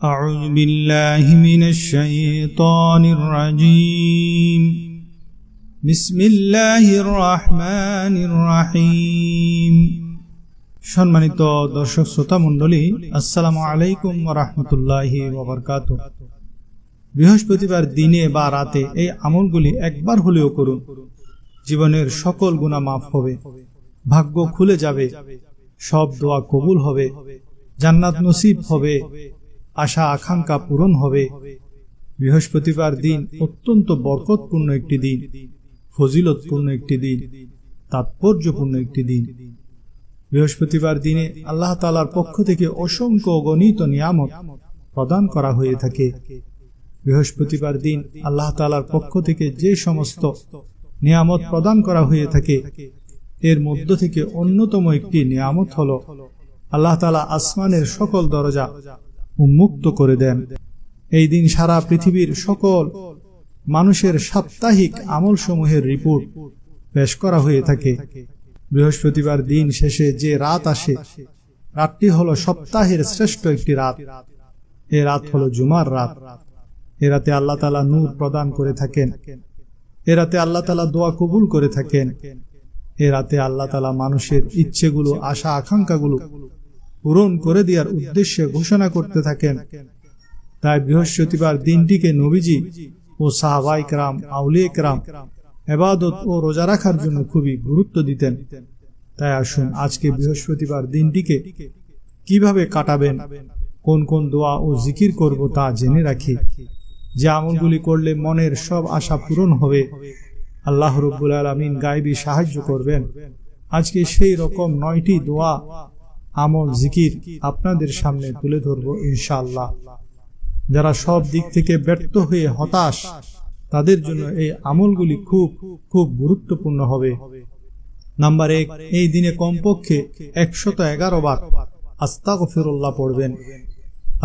أعوذ بالله من الشيطان الرجيم بسم الله الرحمن الرحيم সম্মানিত দর্শক শ্রোতা মণ্ডলী, আসসালামু আলাইকুম ওয়া রাহমাতুল্লাহি ওয়া বারাকাতুহু। বৃহস্পতিবার দিনে বা রাতে এই আমলগুলি একবার হলেও করুন। জীবনের সকল গুনাহ মাফ হবে, ভাগ্য খুলে যাবে, সব দোয়া কবুল হবে, জান্নাত নসিব হবে, আশা আকাঙ্ক্ষা পূরণ হবে। বৃহস্পতিবার দিন অত্যন্ত বরকতপূর্ণ একটি দিন, ফজিলতপূর্ণ একটি দিন, তাৎপর্যপূর্ণ একটি দিন। বৃহস্পতিবার দিনে আল্লাহ তাআলার পক্ষ থেকে অসংখ্য অগণিত নিয়ামত প্রদান করা হয়ে থাকে। বৃহস্পতিবার দিন আল্লাহ তাআলার পক্ষ থেকে যে সমস্ত নিয়ামত প্রদান করা হয়ে থাকে, এর মধ্য থেকে অন্যতম একটি নিয়ামত হলো আল্লাহ তাআলা আসমানের সকল দরজা উন্মুক্ত করে দেন। এই দিন সারা পৃথিবীর সকল মানুষের সাপ্তাহিক আমল সমূহের রিপোর্ট পেশ করা হয়ে থাকে। বৃহস্পতিবার দিন শেষে যে রাত আসে, রাতটি হলো সপ্তাহের শ্রেষ্ঠ একটি রাত। এ রাত হলো জুমার রাত। এ রাতে আল্লাহ তাআলা নূর প্রদান করে থাকেন। এ রাতে আল্লাহ তাআলা দোয়া কবুল করে থাকেন। এ রাতে আল্লাহ তাআলা মানুষের ইচ্ছেগুলো, আশা আকাঙ্ক্ষাগুলো পূরণ করে দেওয়ার উদ্দেশ্যে ঘোষণা করতে থাকেন। তাই বৃহস্পতিবার দিনটিকে নবীজি ও সাহাবায়ে কেরাম, আউলিয়া কেরাম ইবাদত ও রোজা রাখার জন্য খুবই গুরুত্ব দিতেন। তাই আসুন আজকে বৃহস্পতিবার দিনটিকে কিভাবে কাটাবেন, কোন কোন দোয়া ও জিকির করব তা জেনে রাখি। যে আমলগুলি করলে মনের সব আশা পূরণ হবে, আল্লাহ রাব্বুল আলামিন গায়বী সাহায্য করবেন। আজকে সেই রকম 9টি দোয়া, আমল, জিকির আপনাদের সামনে তুলে ধরব ইনশাআল্লাহ। যারা সব দিক থেকে ব্যর্থ হয়ে হতাশ, তাদের জন্য এই আমলগুলি খুব খুব গুরুত্বপূর্ণ হবে। নাম্বার 1, এই দিনে কমপক্ষে 111 বার আস্তাগফিরুল্লাহ পড়বেন।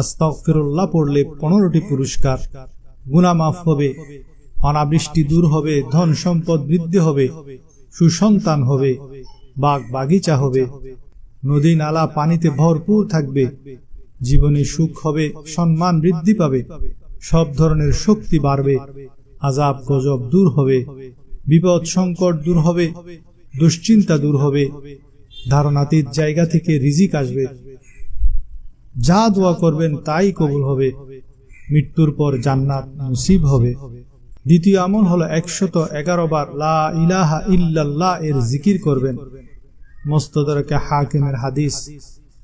আস্তাগফিরুল্লাহ পড়লে 15টি পুরস্কার। গুনাহ মাফ হবে, অনাবৃষ্টি দূর হবে, ধন সম্পদ বৃদ্ধি হবে, সুসন্তান হবে, বাগ বাগিচা হবে, নদী নালা পানিতে ভরপুর থাকবে, জীবনে সুখ হবে, সম্মান বৃদ্ধি পাবে, সব ধরনের শক্তি বাড়বে, আযাব গজব দূর হবে, বিপদ সংকট দূর হবে, দুশ্চিন্তা দূর হবে, ধারণাতীত জায়গা থেকে রিজিক আসবে, যা দোয়া করবেন তাই কবুল হবে, মৃত্যুর পর জান্নাত নসিব হবে। দ্বিতীয় আমল হলো 111 বার লা ইলাহা ইল্লাল্লাহ এর জিকির করবেন। মুস্তাদরাকে হাকিমের হাদিস,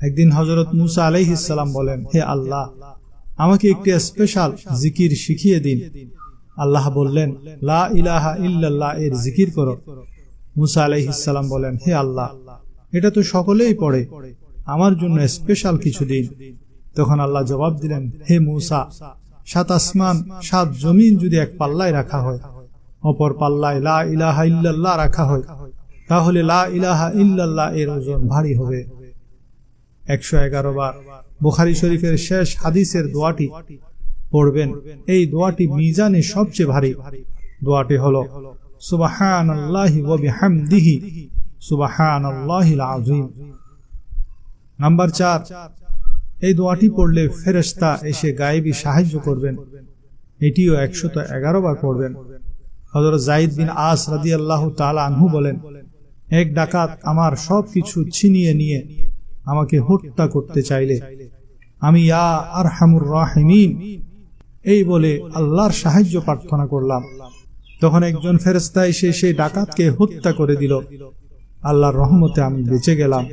একদিন হযরত মুসা আলাইহিস সালাম বলেন, হে আল্লাহ, আমাকে একটি স্পেশাল জিকির শিখিয়ে দিন। আল্লাহ বললেন, লা ইলাহা ইল্লাল্লাহ এর জিকির করো। মুসা আলাইহিস সালাম বলেন, হে আল্লাহ, এটা তো সকলেই পড়ে, আমার জন্য স্পেশাল কিছু দিন। তখন আল্লাহ জবাব দিলেন, হে মুসা, 7 আসমান 7 জমিন যদি এক পাল্লায় রাখা হয়, অপর পাল্লায় লা ইলাহা ইল্লাল্লাহ রাখা হয়, তাহলে লা ইলাহা ইল্লাল্লাহ এর ওজন ভারী হবে। 111 বার বুখারী শরীফের শেষ হাদিসের দোয়াটি পড়বেন। এই দোয়াটি মিজানে সবচেয়ে ভারী। দোয়াটি হলো সুবহানাল্লাহি ওয়া বিহামদিহি সুবহানাল্লাহিল আযীম। নাম্বার 4, এই দোয়াটি পড়লে ফেরেশতা এসে গায়েবী সাহায্য করবেন। এটিও 111 বার পড়বেন। হযরত যায়েদ বিন আস রাদিয়াল্লাহু তাআলা আনহু বলেন, এক ডাকাত আমার সবকিছু ছিনিয়ে নিয়ে আমাকে হত্যা করতে চাইলে আমি ইয়া আরহামুর রাহিমিন এই বলে আল্লাহর সাহায্য প্রার্থনা করলাম। তখন একজন ফেরেশতা এসে সেই ডাকাতকে হত্যা করে দিল। আল্লাহর রহমতে আমি বেঁচে গেলাম।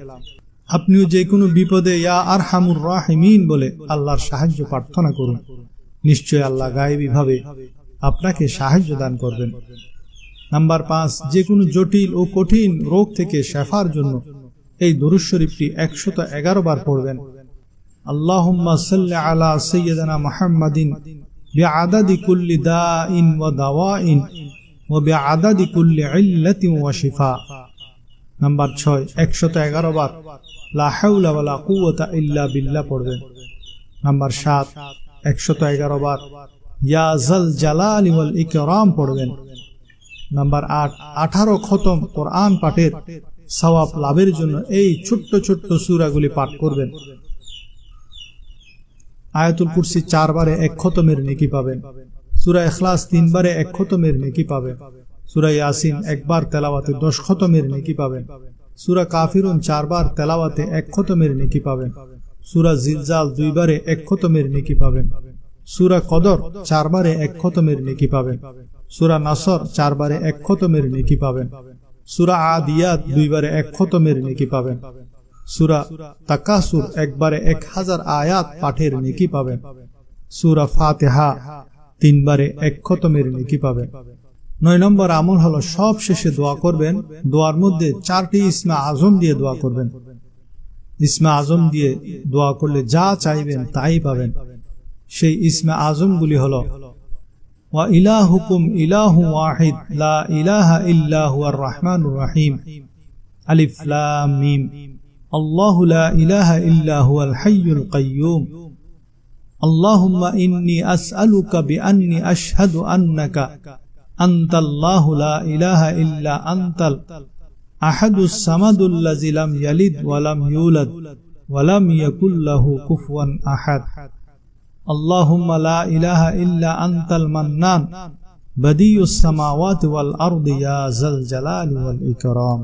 আপনিও যে কোনো বিপদে ইয়া আরহামুর রাহিমিন বলে আল্লাহর সাহায্য প্রার্থনা করুন। নিশ্চয় আল্লাহ গায়েবী ভাবে আপনাকে সাহায্য দান করবেন। নাম্বার 5, যে কোনো জটিল ও কঠিন রোগ থেকে শেফার জন্য এই দরুদ শরীফটি 111 বার পড়বেন। আল্লাহুম্মা সাল্লি আলা সাইয়্যিদিনা মুহাম্মাদিন বিআদাদি কুল্লি দাইন ওয়া দাওয়াইন ওয়া বিআদাদি কুল্লি ইল্লাতিন ওয়া শিফা। নাম্বার 6, 111 বার লা হাওলা ওয়ালা কুওয়াতা ইল্লা বিল্লাহ পড়বেন। নাম্বার 7, 111 বার ইয়া যাল জালালি ওয়াল ইকরাম পড়বেন। নাম্বার 8, 18 খতম কোরআন পাঠের সওয়াব লাভের জন্য এই ছোট্ট ছোট্ট সূরাগুলি পাঠ করবেন। আয়াতুল কুরসি 4 বারে 1 খতমের নেকি পাবেন। সূরা ইখলাস 3 বারে 1 খতমের নেকি পাবেন। সূরা ইয়াসিন 1 বার তেলাওয়াতে 10 খতমের নেকি পাবেন। সূরা কাফিরুন 4 বার তেলাওয়াতে 1 খতমের নেকি পাবেন। সূরা জিলজাল 2 বারে 1 খতমের নেকি পাবেন। সূরা কদর 4 বারে 1 খতমের নেকি পাবেন। সূরা নাসর 4 বারে 1 খতমের নেকি পাবেন। সূরা আদিয়াত 2 বারে 1 খতমের নেকি পাবেন। সূরা তাকাসুর 1 বারে 1000 আয়াত পাঠের নেকি পাবেন। সূরা ফাতিহা 3 বারে 1 খতমের নেকি পাবেন। 9 নম্বর আমল হলো সব শেষে দোয়া করবেন। দোয়ার মধ্যে 4টি ইসমে আজম দিয়ে দোয়া করবেন। ইসমে আজম দিয়ে দোয়া করলে যা চাইবেন তাই পাবেন। সেই ইসমে আজমগুলি হলো ওয়া ইলাহুকুম ইলাহু ওয়াহিদ লা ইলাহা ইল্লা হুয়ার রহমানুর রহিম আলিফ লাম মিম আল্লাহু লা ইলাহা ইল্লা হুয়াল হাইয়ুল কাইয়্যুম আল্লাহুম্মা ইন্নী আসআলুকা বিআন্নী আশহাদু আন্নাকা আনতাল্লাহু লা ইলাহা ইল্লা আনতাল আহাদুস সামাদুল্লাযী লাম ইয়ালিদ ওয়া লাম ইউলাদ ওয়া লাম ইয়াকুল লাহু কুফুয়ান আহাদ আল্লাহুম্মা লা ইলাহা ইল্লা আনতাল মান্নান বাদিউস সামাওয়াতি ওয়াল আরদি ইয়া যাল জালালি ওয়াল ইকরাম।